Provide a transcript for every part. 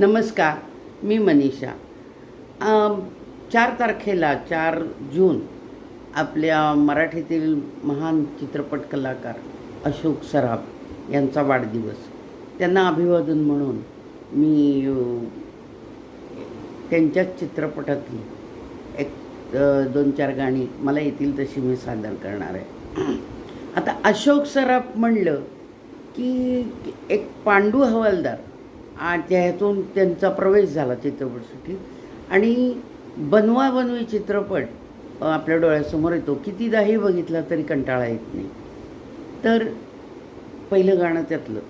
नमस्कार, मी मनीषा. 4 तारखेला 4 जून आपल्या मराठीतील महान चित्रपट कलाकार अशोक सराफ यांचा वाढदिवस. त्यांना अभिवादन म्हणून मी त्यांच्याच चित्रपटातली एक 2-4 गाणी मला येतील तशी मी सादर करणार आहे. आता अशोक सराफ म्हणलं की एक पांडू हवालदार त्यातून त्यांचा प्रवेश झाला चित्रपटसाठी आणि बनवाबनवी चित्रपट आपल्या डोळ्यासमोर येतो. कितीदाही बघितला तरी कंटाळा येत नाही. तर पहिलं गाणं त्यातलं,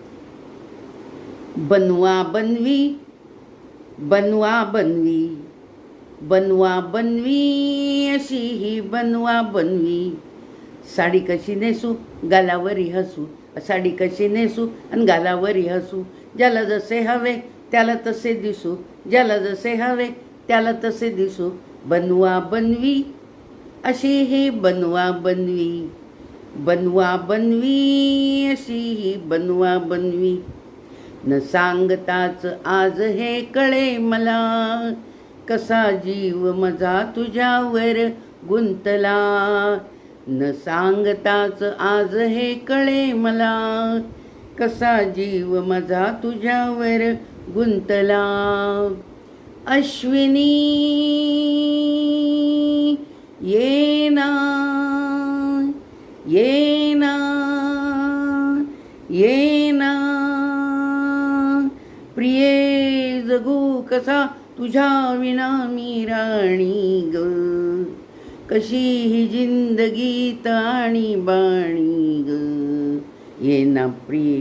बनवा बनवी बनवा बनवी बनवा बनवी अशी ही बनवा बनवी, साडी कशी नेसू गालावरी हसू, साडी कशी नेसू आणि गालावरी हसू, ज्याला जसे हवे त्याला तसे दिसू, ज्याला जसे हवे त्याला तसे दिसू, बनवा बनवी अशी ही बनवा बनवी, बनवा बनवी अशी ही बनवा बनवी. न सांगताच आज हे कळे मला, कसा जीव माझा तुझ्यावर गुंतला. न सांगताच आज हे कळे मला, कसा जीव माझा तुझ्यावर गुंतला. अश्विनी येना येना येना, प्रिये जगू कसा तुझ्या विना मी राणी ग, कशी ही जिंदगी ताणी बाणी ग. ये ना प्रिय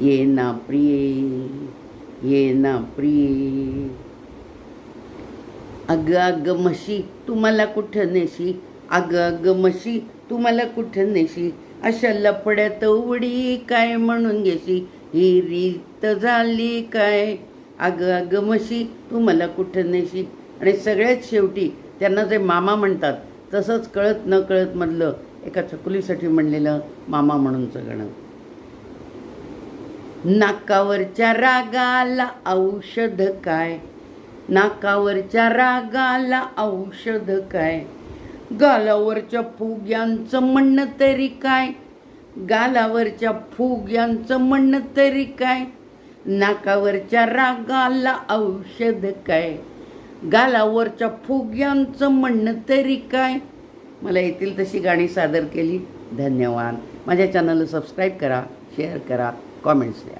ये ना प्रिय ये ना प्रिय, अग अग म्हशी तू मला कुठं नेशी, अग अग म्हशी तू मला कुठं नेशी, अशा लपड्यात उडी काय म्हणून घेशी, ही रीत झाली काय. अग अग म्हशी तू मला कुठं नेशी. आणि सगळ्यात शेवटी त्यांना जे मामा म्हणतात तसंच कळत न कळत मधलं एका चकुलीसाठी म्हणलेलं मामा म्हणूनचं गाणं. नाकावरच्या रागाला औषध काय, नाकावरच्या रागाला औषध काय, गालावरच्या फुग्यांचं म्हणणं तरी काय, गालावरच्या फुग्यांचं म्हणणं तरी काय, नाकावरच्या रागाला औषध काय, गालावरच्या फुग्यांचं म्हणणं तरी काय. मला येतील तशी गाणी सादर केली. धन्यवाद. माझ्या चॅनलला सबस्क्राईब करा, शेअर करा, कॉमेंट्स द्या.